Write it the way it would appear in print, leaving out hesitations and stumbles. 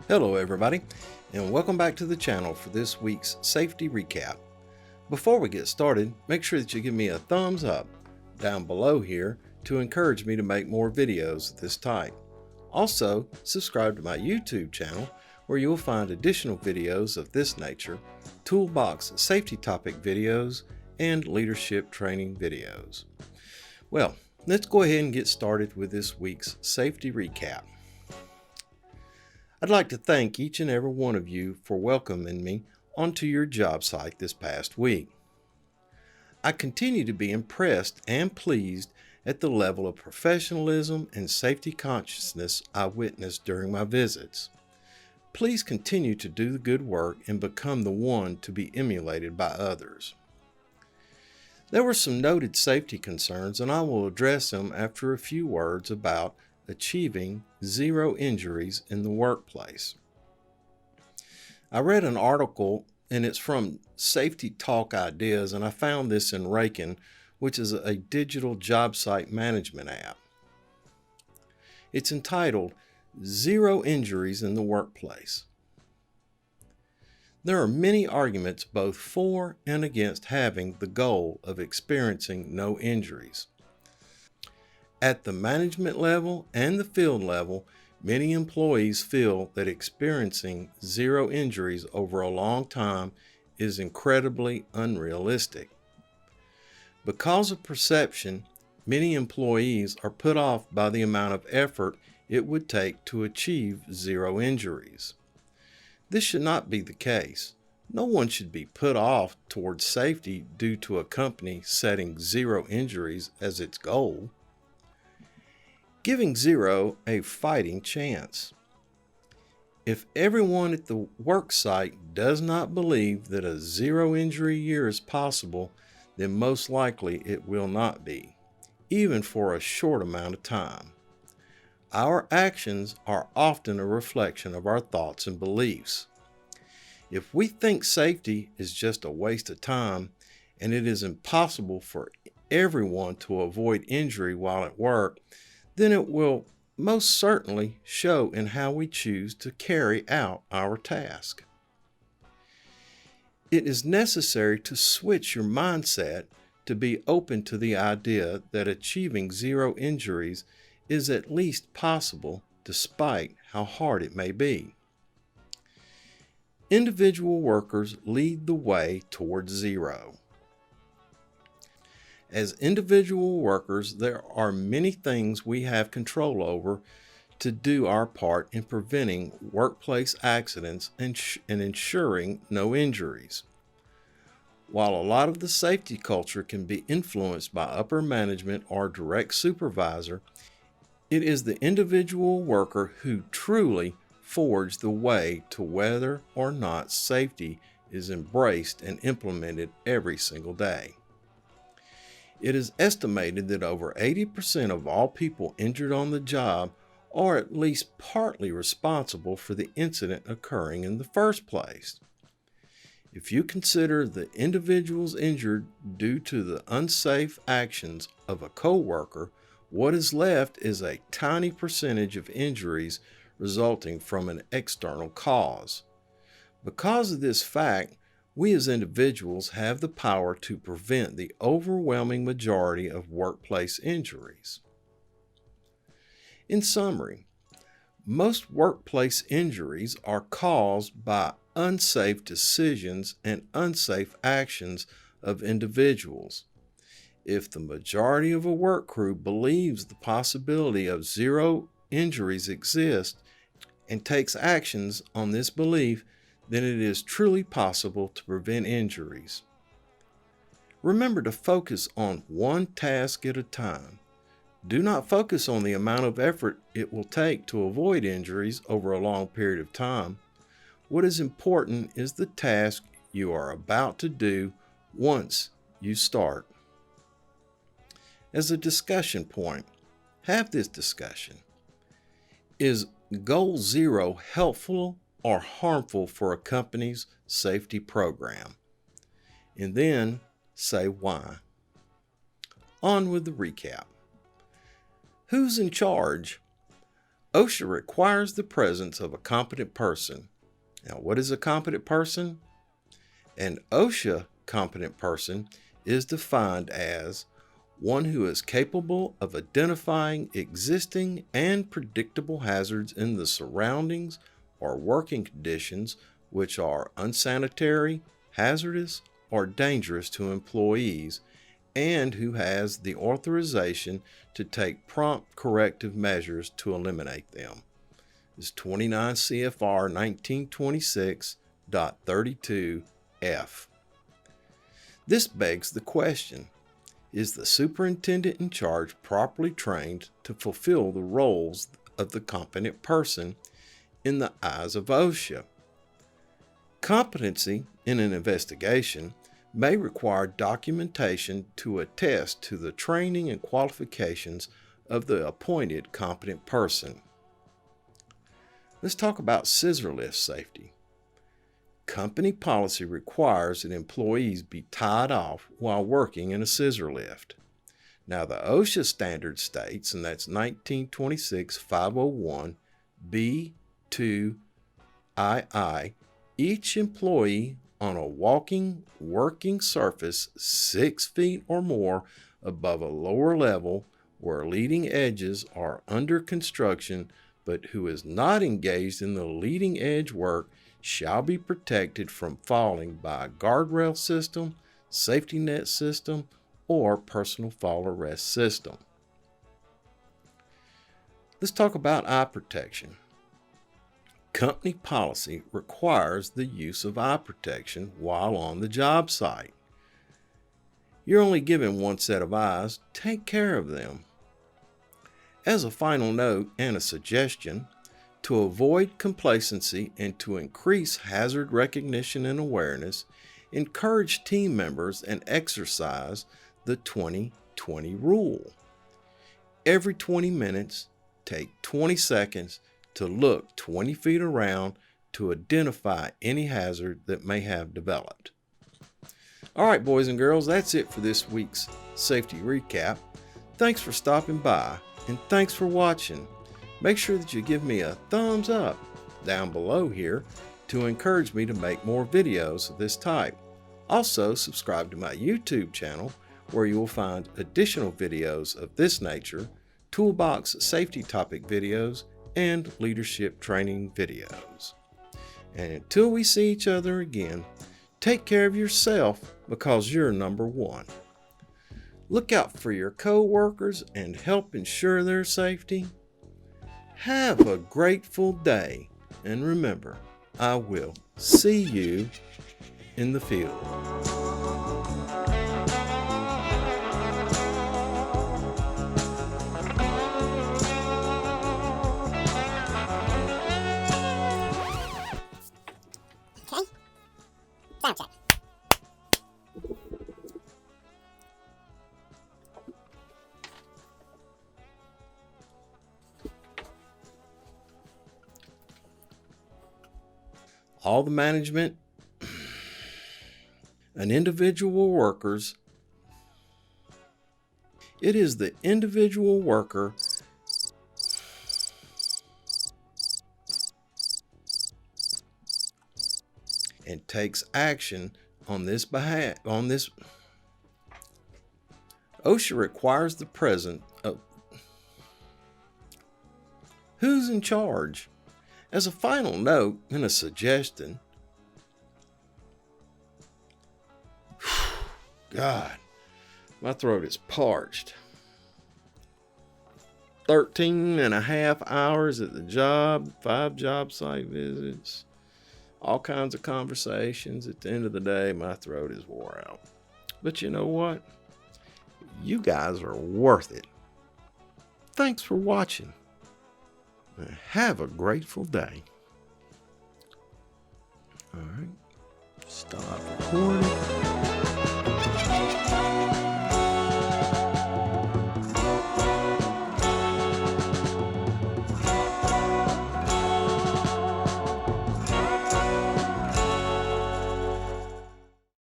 Hello everybody, and welcome back to the channel for this week's safety recap. Before we get started, make sure that you give me a thumbs up down below here to encourage me to make more videos of this type. Also, subscribe to my YouTube channel where you will find additional videos of this nature, toolbox safety topic videos, and leadership training videos. Well, let's go ahead and get started with this week's safety recap. I'd like to thank each and every one of you for welcoming me onto your job site this past week. I continue to be impressed and pleased at the level of professionalism and safety consciousness I witnessed during my visits. Please continue to do the good work and become the one to be emulated by others. There were some noted safety concerns, and I will address them after a few words about achieving zero injuries in the workplace. I read an article, and it's from Safety Talk Ideas, and I found this in Raken, which is a digital job site management app. It's entitled Zero Injuries in the Workplace. There are many arguments both for and against having the goal of experiencing no injuries. At the management level and the field level, many employees feel that experiencing zero injuries over a long time is incredibly unrealistic. Because of perception, many employees are put off by the amount of effort it would take to achieve zero injuries. This should not be the case. No one should be put off towards safety due to a company setting zero injuries as its goal. Giving zero a fighting chance. If everyone at the work site does not believe that a zero injury year is possible, then most likely it will not be, even for a short amount of time. Our actions are often a reflection of our thoughts and beliefs. If we think safety is just a waste of time and it is impossible for everyone to avoid injury while at work, then it will most certainly show in how we choose to carry out our task. It is necessary to switch your mindset to be open to the idea that achieving zero injuries is at least possible despite how hard it may be. Individual workers lead the way towards zero. As individual workers, there are many things we have control over to do our part in preventing workplace accidents and ensuring no injuries. While a lot of the safety culture can be influenced by upper management or direct supervisor, it is the individual worker who truly forge the way to whether or not safety is embraced and implemented every single day. It is estimated that over 80% of all people injured on the job are at least partly responsible for the incident occurring in the first place. If you consider the individuals injured due to the unsafe actions of a coworker, what is left is a tiny percentage of injuries resulting from an external cause. Because of this fact, we as individuals have the power to prevent the overwhelming majority of workplace injuries. In summary, most workplace injuries are caused by unsafe decisions and unsafe actions of individuals. If the majority of a work crew believes the possibility of zero injuries exists and takes actions on this belief, then it is truly possible to prevent injuries. Remember to focus on one task at a time. Do not focus on the amount of effort it will take to avoid injuries over a long period of time. What is important is the task you are about to do once you start. As a discussion point, have this discussion. Is Goal Zero helpful or harmful for a company's safety program? And then say why. On with the recap. Who's in charge? OSHA requires the presence of a competent person. Now, what is a competent person? An OSHA competent person is defined as one who is capable of identifying existing and predictable hazards in the surroundings or working conditions which are unsanitary, hazardous, or dangerous to employees, and who has the authorization to take prompt corrective measures to eliminate them. It's 29 CFR 1926.32F. This begs the question, is the superintendent in charge properly trained to fulfill the roles of the competent person in the eyes of OSHA? Competency in an investigation may require documentation to attest to the training and qualifications of the appointed competent person. Let's talk about scissor lift safety. Company policy requires that employees be tied off while working in a scissor lift. Now, the OSHA standard states, and that's 1926-501 B2II, each employee on a walking, working surface 6 feet or more above a lower level where leading edges are under construction, but who is not engaged in the leading edge work shall be protected from falling by a guardrail system, safety net system, or personal fall arrest system. Let's talk about eye protection. Company policy requires the use of eye protection while on the job site. You're only given one set of eyes. Take care of them. As a final note and a suggestion, to avoid complacency and to increase hazard recognition and awareness, encourage team members and exercise the 20-20 rule. Every 20 minutes, take 20 seconds to look 20 feet around to identify any hazard that may have developed. All right, boys and girls, that's it for this week's safety recap. Thanks for stopping by, and thanks for watching. Make sure that you give me a thumbs up down below here to encourage me to make more videos of this type. Also, subscribe to my YouTube channel where you will find additional videos of this nature, toolbox safety topic videos, and leadership training videos. And until we see each other again, take care of yourself because you're number one. Look out for your co-workers and help ensure their safety. Have a grateful day, and remember, I will see you in the field. Sound check. All the management and individual workers, it is the individual worker and takes action on this behalf. OSHA requires the presence of who's in charge. As a final note and a suggestion, God, my throat is parched. 13 and a half hours at the job, 5 job site visits, all kinds of conversations. At the end of the day, my throat is wore out. But you know what? You guys are worth it. Thanks for watching. Have a grateful day. All right. Stop recording.